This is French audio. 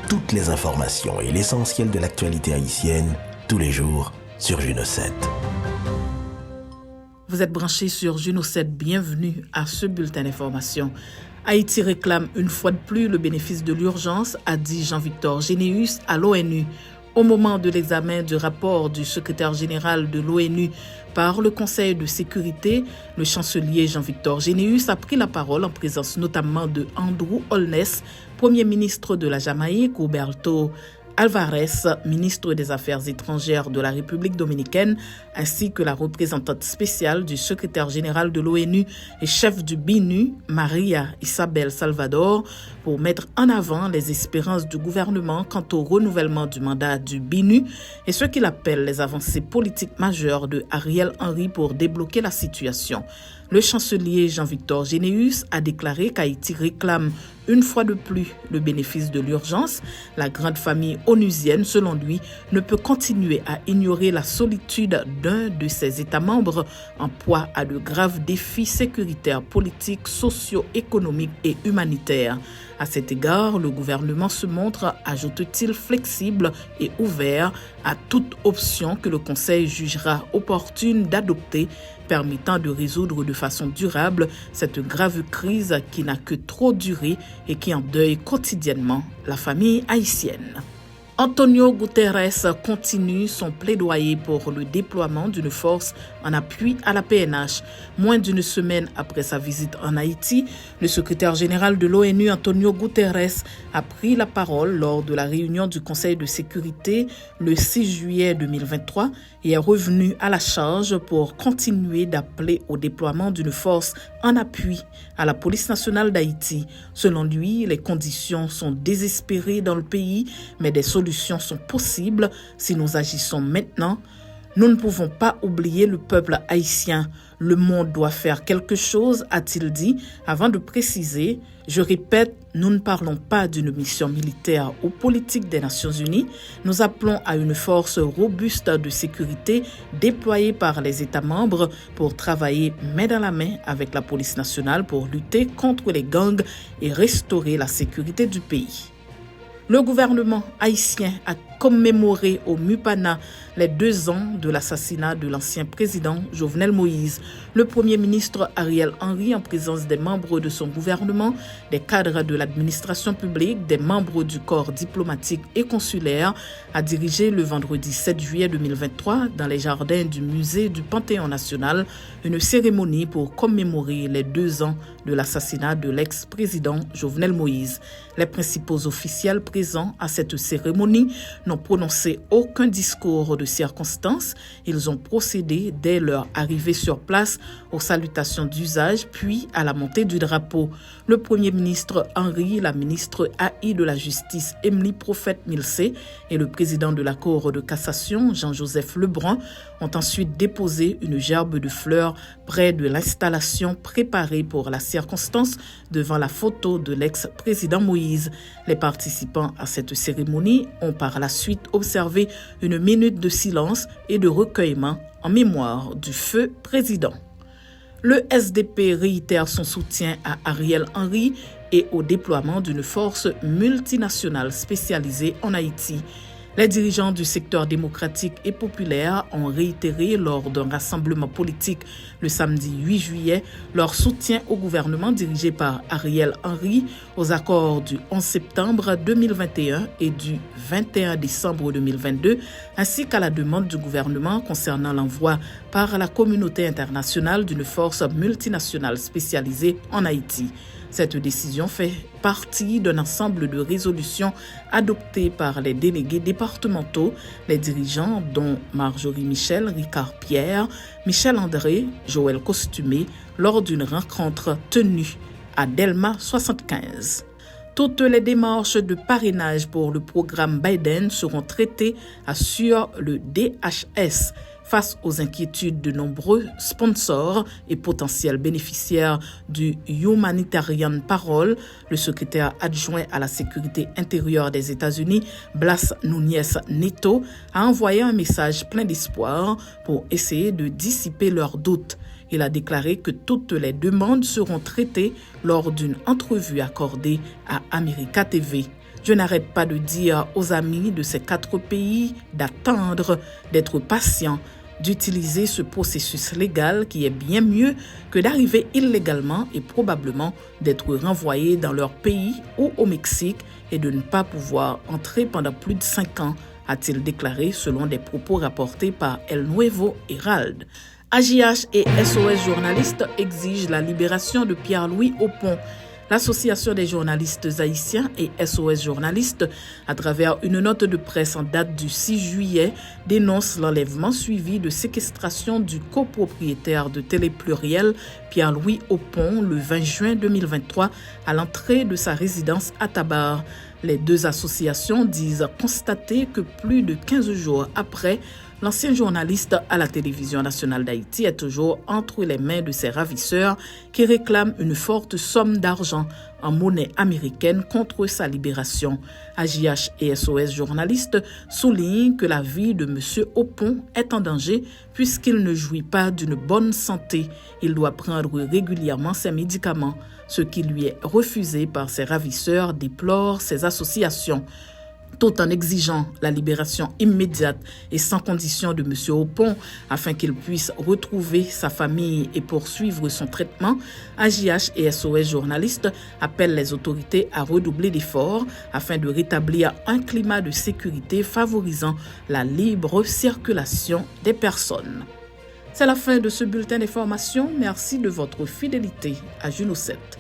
toutes les informations et l'essentiel de l'actualité haïtienne, tous les jours sur Juno 7. Vous êtes branchés sur Juno 7, bienvenue à ce bulletin d'information. Haïti réclame une fois de plus le bénéfice de l'urgence, a dit Jean-Victor Généus à l'ONU. Au moment de l'examen du rapport du secrétaire général de l'ONU par le Conseil de sécurité, le chancelier Jean-Victor Généus a pris la parole en présence notamment de Andrew Holness, Premier ministre de la Jamaïque, Roberto Alvarez, ministre des Affaires étrangères de la République dominicaine, ainsi que la représentante spéciale du secrétaire général de l'ONU et chef du BINU, Maria Isabel Salvador, pour mettre en avant les espérances du gouvernement quant au renouvellement du mandat du BINU et ce qu'il appelle les avancées politiques majeures de Ariel Henry pour débloquer la situation. Le chancelier Jean-Victor Généus a déclaré qu'Haïti réclame une fois de plus le bénéfice de l'urgence. La grande famille onusienne, selon lui, ne peut continuer à ignorer la solitude d'un de ses États membres en proie à de graves défis sécuritaires, politiques, socio-économiques et humanitaires. À cet égard, le gouvernement se montre, ajoute-t-il, flexible et ouvert à toute option que le Conseil jugera opportune d'adopter, permettant de résoudre de façon durable cette grave crise qui n'a que trop duré et qui endeuille quotidiennement la famille haïtienne. Antonio Guterres continue son plaidoyer pour le déploiement d'une force en appui à la PNH. Moins d'une semaine après sa visite en Haïti, le secrétaire général de l'ONU, Antonio Guterres, a pris la parole lors de la réunion du Conseil de sécurité le 6 juillet 2023 et est revenu à la charge pour continuer d'appeler au déploiement d'une force en appui à la police nationale d'Haïti. Selon lui, les conditions sont désespérées dans le pays, mais des solutions sont possibles si nous agissons maintenant. Nous ne pouvons pas oublier le peuple haïtien. Le monde doit faire quelque chose, a-t-il dit, avant de préciser. Je répète, nous ne parlons pas d'une mission militaire ou politique des Nations Unies. Nous appelons à une force robuste de sécurité déployée par les États membres pour travailler main dans la main avec la police nationale pour lutter contre les gangs et restaurer la sécurité du pays. Le gouvernement haïtien a commémoré au Mupana les 2 ans de l'assassinat de l'ancien président Jovenel Moïse. Le Premier ministre Ariel Henry, en présence des membres de son gouvernement, des cadres de l'administration publique, des membres du corps diplomatique et consulaire, a dirigé le vendredi 7 juillet 2023 dans les jardins du musée du Panthéon national une cérémonie pour commémorer les 2 ans de l'assassinat de l'ex-président Jovenel Moïse. Les principaux officiels présents à cette cérémonie n'ont prononcé aucun discours de circonstance. Ils ont procédé dès leur arrivée sur place aux salutations d'usage puis à la montée du drapeau. Le Premier ministre Henry, la ministre AI de la Justice Emily Prophète-Milsé et le président de la Cour de cassation Jean-Joseph Lebrun ont ensuite déposé une gerbe de fleurs près de l'installation préparée pour la circonstance devant la photo de l'ex-président Moïse. Les participants à cette cérémonie ont par la suite observé une minute de silence et de recueillement en mémoire du feu président. Le SDP réitère son soutien à Ariel Henry et au déploiement d'une force multinationale spécialisée en Haïti. Les dirigeants du secteur démocratique et populaire ont réitéré lors d'un rassemblement politique le samedi 8 juillet leur soutien au gouvernement dirigé par Ariel Henry aux accords du 11 septembre 2021 et du 21 décembre 2022, ainsi qu'à la demande du gouvernement concernant l'envoi par la communauté internationale d'une force multinationale spécialisée en Haïti. Cette décision fait partie d'un ensemble de résolutions adoptées par les délégués départementaux, les dirigeants dont Marjorie Michel, Ricard Pierre, Michel André, Joël Costumé, lors d'une rencontre tenue à Delma 75. Toutes les démarches de parrainage pour le programme Biden seront traitées, assure le DHS. Face aux inquiétudes de nombreux sponsors et potentiels bénéficiaires du Humanitarian Parole, le secrétaire adjoint à la sécurité intérieure des États-Unis, Blas Núñez Neto, a envoyé un message plein d'espoir pour essayer de dissiper leurs doutes. Il a déclaré que toutes les demandes seront traitées lors d'une entrevue accordée à America TV. Je n'arrête pas de dire aux amis de ces 4 pays d'attendre, d'être patients, d'utiliser ce processus légal qui est bien mieux que d'arriver illégalement et probablement d'être renvoyés dans leur pays ou au Mexique et de ne pas pouvoir entrer pendant plus de 5 ans, a-t-il déclaré selon des propos rapportés par El Nuevo Herald. AJH et SOS Journalistes exigent la libération de Pierre-Louis Aupon. L'Association des journalistes haïtiens et SOS Journalistes, à travers une note de presse en date du 6 juillet, dénonce l'enlèvement suivi de séquestration du copropriétaire de Télé Pluriel, Pierre-Louis Aupon, le 20 juin 2023, à l'entrée de sa résidence à Tabar. Les 2 associations disent constater que plus de 15 jours après, l'ancien journaliste à la télévision nationale d'Haïti est toujours entre les mains de ses ravisseurs qui réclament une forte somme d'argent en monnaie américaine contre sa libération. AJH et SOS Journalistes soulignent que la vie de M. Aupon est en danger puisqu'il ne jouit pas d'une bonne santé. Il doit prendre régulièrement ses médicaments. Ce qui lui est refusé par ses ravisseurs, déplore ces associations. Tout en exigeant la libération immédiate et sans condition de M. Aupon afin qu'il puisse retrouver sa famille et poursuivre son traitement, AJH et SOS Journalistes appellent les autorités à redoubler d'efforts afin de rétablir un climat de sécurité favorisant la libre circulation des personnes. C'est la fin de ce bulletin d'information. Merci de votre fidélité à Juno 7.